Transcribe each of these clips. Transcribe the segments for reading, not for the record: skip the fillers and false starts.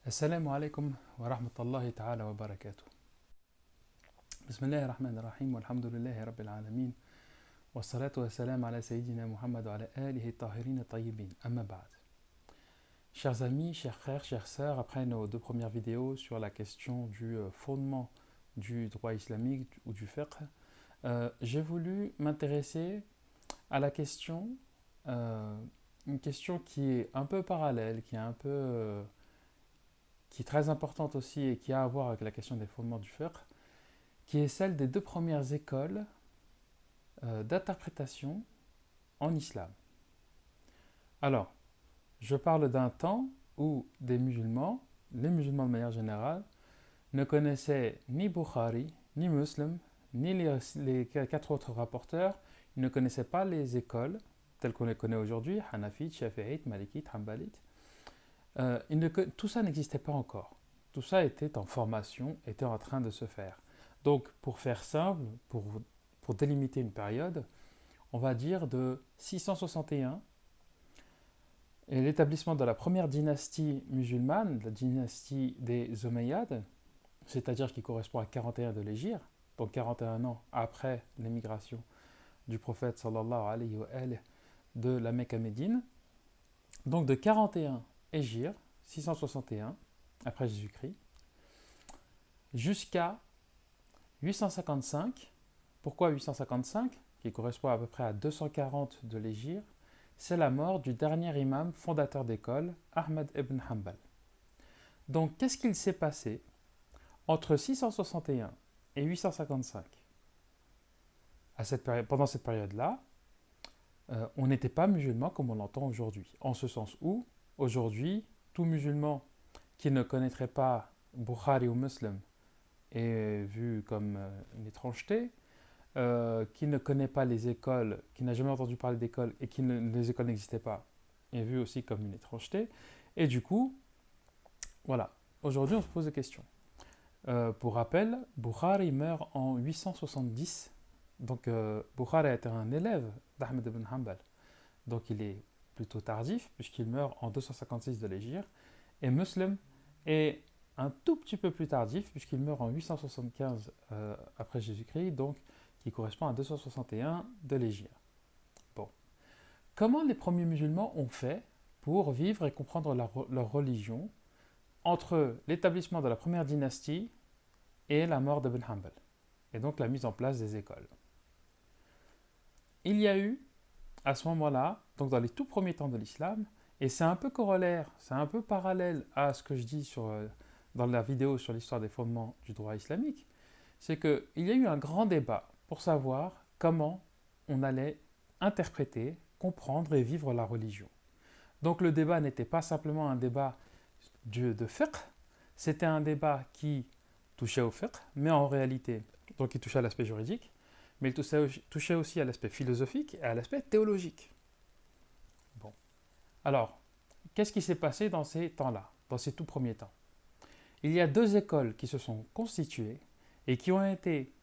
السلام عليكم ورحمة الله تعالى وبركاته. بسم الله الرحمن الرحيم والحمد لله رب العالمين والصلاة والسلام على سيدنا محمد وعلى آله الطاهرين الطيبين. أما بعد. Chers amis, chers frères, chères sœurs, après nos deux premières vidéos sur la question du fondement du droit islamique ou du fiqh, j'ai voulu m'intéresser à la question, une question qui est un peu parallèle, qui est très importante aussi et qui a à voir avec la question des fondements du fiqh, qui est celle des deux premières écoles d'interprétation en islam. Alors, je parle d'un temps où les musulmans de manière générale, ne connaissaient ni Bukhari, ni Muslim, ni les quatre autres rapporteurs. Ils ne connaissaient pas les écoles telles qu'on les connaît aujourd'hui, Hanafite, Shafi'ite, Malikite, Hanbalite. Tout ça n'existait pas encore. Tout ça était en formation, était en train de se faire. Donc, pour faire simple, pour délimiter une période, on va dire de 661 et l'établissement de la première dynastie musulmane, la dynastie des Omeyyades, c'est-à-dire qui correspond à 41 de l'Hégire, donc 41 ans après l'émigration du prophète sallallahu alayhi wa alayhi de la Mecque à Médine. Donc de 41 Hégire, 661 après Jésus-Christ, jusqu'à 855. Pourquoi 855, qui correspond à peu près à 240 de l'Hégire? C'est la mort du dernier imam fondateur d'école, Ahmad ibn Hanbal. Donc qu'est-ce qu'il s'est passé entre 661 et 855? Pendant cette période-là, on n'était pas musulman comme on l'entend aujourd'hui. En ce sens où, aujourd'hui, tout musulman qui ne connaîtrait pas Bukhari ou Muslim est vu comme une étrangeté, qui ne connaît pas les écoles, qui n'a jamais entendu parler d'écoles et les écoles n'existaient pas, est vu aussi comme une étrangeté. Et du coup, voilà, aujourd'hui on se pose des questions. Pour rappel, Bukhari meurt en 870. Donc Bukhari était un élève d'Ahmed ibn Hanbal. Donc il est plutôt tardif puisqu'il meurt en 256 de l'Hégire. Et Muslim est un tout petit peu plus tardif puisqu'il meurt en 875 après Jésus-Christ, donc qui correspond à 261 de l'Hégire. Bon. Comment les premiers musulmans ont fait pour vivre et comprendre leur religion entre l'établissement de la première dynastie et la mort d'Ibn Hanbal, et donc la mise en place des écoles? Il y a eu, à ce moment-là, donc dans les tout premiers temps de l'islam, et c'est un peu corollaire, c'est un peu parallèle à ce que je dis dans la vidéo sur l'histoire des fondements du droit islamique, c'est qu'il y a eu un grand débat pour savoir comment on allait interpréter, comprendre et vivre la religion. Donc le débat n'était pas simplement un débat de fiqh, c'était un débat qui touchait au fiqh, mais en réalité, donc il touchait à l'aspect juridique, mais il touchait aussi à l'aspect philosophique et à l'aspect théologique. Bon. Alors, qu'est-ce qui s'est passé dans ces temps-là, dans ces tout premiers temps? Il y a deux écoles qui se sont constituées et qui ont été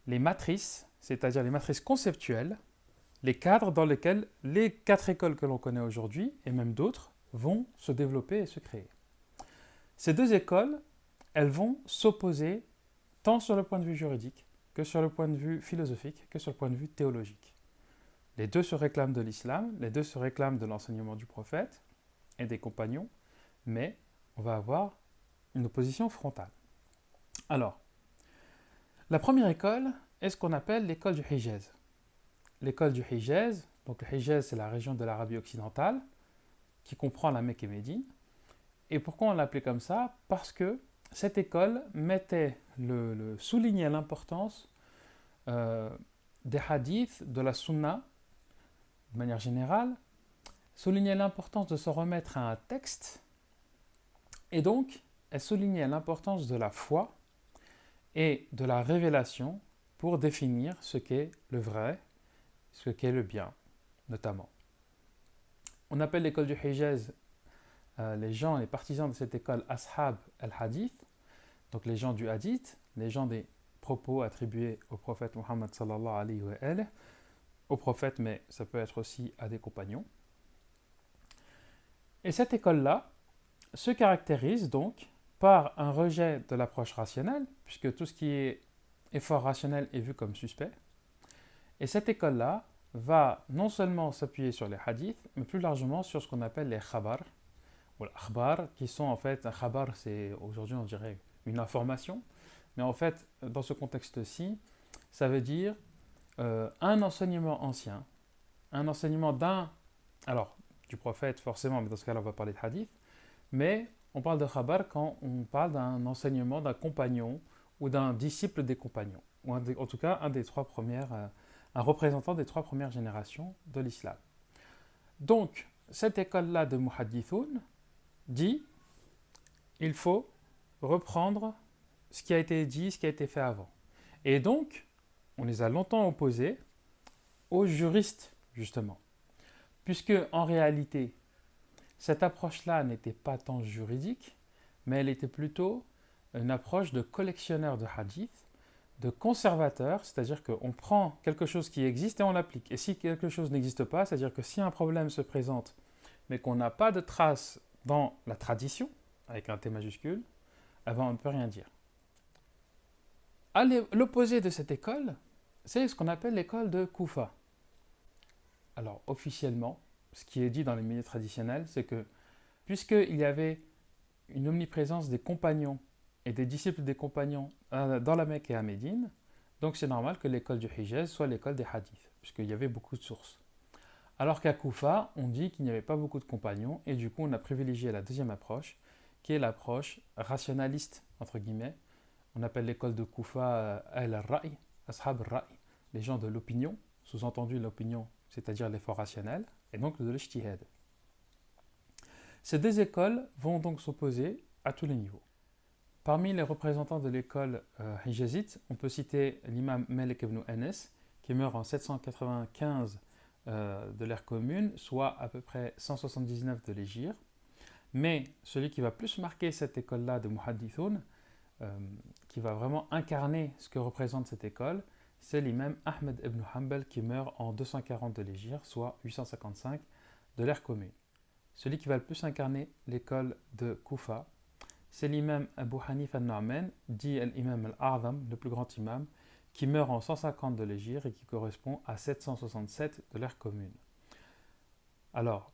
les matrices, c'est-à-dire les matrices conceptuelles, les cadres dans lesquels les quatre écoles que l'on connaît aujourd'hui, et même d'autres, vont se développer et se créer. Ces deux écoles, elles vont s'opposer tant sur le point de vue juridique, que sur le point de vue philosophique, que sur le point de vue théologique. Les deux se réclament de l'islam, les deux se réclament de l'enseignement du prophète et des compagnons, mais on va avoir une opposition frontale. Alors, la première école est ce qu'on appelle l'école du Hijaz. L'école du Hijaz, donc le Hijaz c'est la région de l'Arabie occidentale, qui comprend la Mecque et Médine. Et pourquoi on l'appelait comme ça? Parce que cette école soulignait l'importance des hadiths, de la sunna, de manière générale, soulignait l'importance de se remettre à un texte, et donc elle soulignait l'importance de la foi et de la révélation pour définir ce qu'est le vrai, ce qu'est le bien, notamment. On appelle l'école du Hijaz, les partisans de cette école, Ashab al-Hadith, donc les gens du Hadith, les gens des propos attribués au prophète Muhammad sallallahu alayhi wa alayhi, au prophète, mais ça peut être aussi à des compagnons. Et cette école-là se caractérise donc par un rejet de l'approche rationnelle, puisque tout ce qui est effort rationnel est vu comme suspect. Et cette école-là va non seulement s'appuyer sur les hadiths, mais plus largement sur ce qu'on appelle les khabar, ou les akhbar, qui sont en fait, un khabar c'est aujourd'hui on dirait une information, mais en fait dans ce contexte-ci, ça veut dire un enseignement ancien, un enseignement alors du prophète forcément, mais dans ce cas-là on va parler de hadith, mais on parle de khabar quand on parle d'un enseignement d'un compagnon ou d'un disciple des compagnons, ou en tout cas un représentant des 3 premières générations de l'islam. Donc, cette école-là de muhaddithoun dit il faut reprendre ce qui a été dit, ce qui a été fait avant. Et donc, on les a longtemps opposés aux juristes, justement. Puisque, en réalité, cette approche-là n'était pas tant juridique, mais elle était plutôt une approche de collectionneur de hadith, de conservateur, c'est-à-dire qu'on prend quelque chose qui existe et on l'applique. Et si quelque chose n'existe pas, c'est-à-dire que si un problème se présente, mais qu'on n'a pas de trace dans la tradition, avec un T majuscule, eh ben on ne peut rien dire. L'opposé de cette école, c'est ce qu'on appelle l'école de Koufa. Alors, officiellement, ce qui est dit dans les milieux traditionnels, c'est que puisqu'il y avait une omniprésence des compagnons et des disciples des compagnons dans la Mecque et à Médine, donc c'est normal que l'école du Hijaz soit l'école des hadiths, puisqu'il y avait beaucoup de sources. Alors qu'à Koufa, on dit qu'il n'y avait pas beaucoup de compagnons, et du coup on a privilégié la deuxième approche, qui est l'approche rationaliste, entre guillemets. On appelle l'école de Koufa al-Ra'i, Ashab al-Ra'i, les gens de l'opinion, sous-entendu l'opinion, c'est-à-dire l'effort rationnel, et donc de l'ijtihad. Ces deux écoles vont donc s'opposer à tous les niveaux. Parmi les représentants de l'école hijazite, on peut citer l'imam Malik ibn Anas, qui meurt en 795 de l'ère commune, soit à peu près 179 de l'Hégire. Mais celui qui va plus marquer cette école-là de muhaddithoun, qui va vraiment incarner ce que représente cette école, c'est l'imam Ahmed ibn Hanbal qui meurt en 240 de l'Hégire, soit 855 de l'ère commune. Celui qui va le plus incarner l'école de Koufa, c'est l'imam Abu Hanif al-Nu'man, dit l'imam al-A'zam, le plus grand imam, qui meurt en 150 de l'Hégire et qui correspond à 767 de l'ère commune. Alors,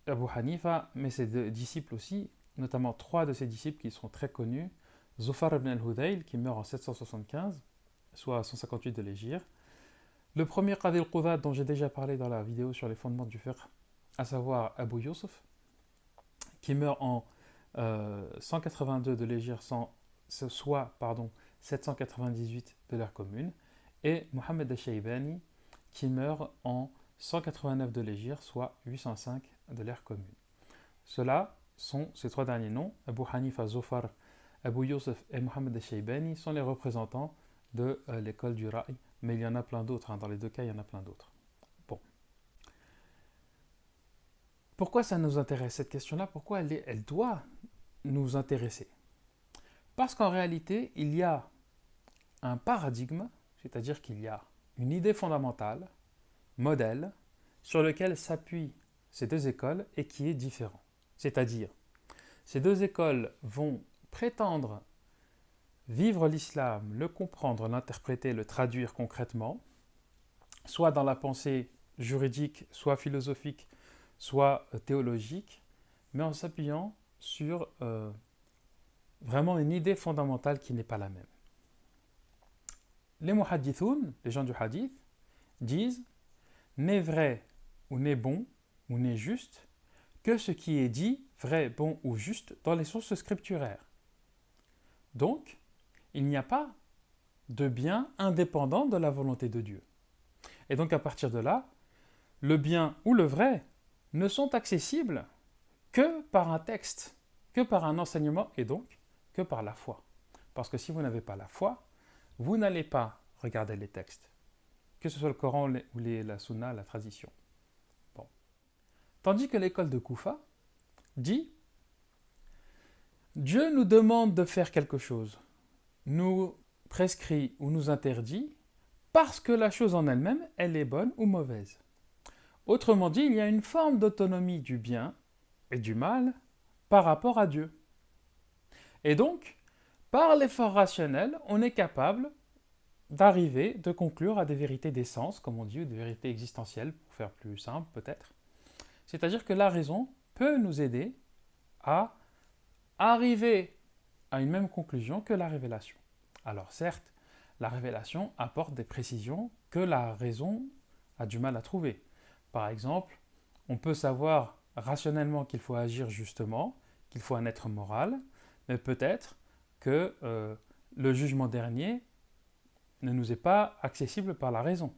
Abu Hanifa, mais ses deux disciples aussi, notamment 3 de ses disciples qui sont très connus, Zufar ibn al-Hudayl, qui meurt en 775, soit 158 de l'Hégire. Le premier Qadi al-Qudhat dont j'ai déjà parlé dans la vidéo sur les fondements du fiqh, à savoir Abu Yusuf, qui meurt en 182 de l'Hégire, soit 798 de l'ère commune, et Mohammed al-Shaybani, qui meurt en 189 de l'Hégire, soit 805 de l'ère commune. Ceux-là sont, ces 3 derniers noms, Abu Hanifa, Zufar, Abu Yusuf et Mohammed al-Shaybani, sont les représentants de l'école du Ra'i, mais il y en a plein d'autres, dans les deux cas il y en a plein d'autres. Bon. Pourquoi ça nous intéresse cette question-là? Pourquoi elle doit nous intéresser? Parce qu'en réalité, il y a un paradigme, c'est-à-dire qu'il y a une idée fondamentale, modèle, sur lequel s'appuient ces deux écoles et qui est différent. C'est-à-dire, ces deux écoles vont prétendre vivre l'islam, le comprendre, l'interpréter, le traduire concrètement, soit dans la pensée juridique, soit philosophique, soit théologique, mais en s'appuyant sur vraiment une idée fondamentale qui n'est pas la même. Les muhaddithoun, les gens du hadith, disent « n'est vrai ou n'est bon ou n'est juste que ce qui est dit vrai, bon ou juste dans les sources scripturaires. » Donc, il n'y a pas de bien indépendant de la volonté de Dieu. Et donc à partir de là, le bien ou le vrai ne sont accessibles que par un texte, que par un enseignement et donc que par la foi. Parce que si vous n'avez pas la foi, vous n'allez pas regarder les textes, que ce soit le Coran ou la Sunna, la tradition. Bon. Tandis que l'école de Koufa dit Dieu nous demande de faire quelque chose, nous prescrit ou nous interdit parce que la chose en elle-même, elle est bonne ou mauvaise. Autrement dit, il y a une forme d'autonomie du bien et du mal par rapport à Dieu. Et donc, par l'effort rationnel, on est capable d'arriver, de conclure à des vérités d'essence, comme on dit, ou des vérités existentielles, pour faire plus simple peut-être. C'est-à-dire que la raison peut nous aider à arriver à une même conclusion que la révélation. Alors certes, la révélation apporte des précisions que la raison a du mal à trouver. Par exemple, on peut savoir rationnellement qu'il faut agir justement, qu'il faut un être moral, mais peut-être que le jugement dernier ne nous est pas accessible par la raison.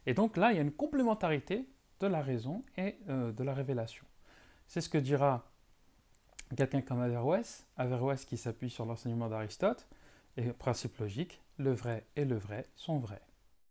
Et donc là, il y a une complémentarité de la raison et de la révélation. C'est ce que dira quelqu'un comme Averroès qui s'appuie sur l'enseignement d'Aristote, et principe logique, le vrai et le vrai sont vrais.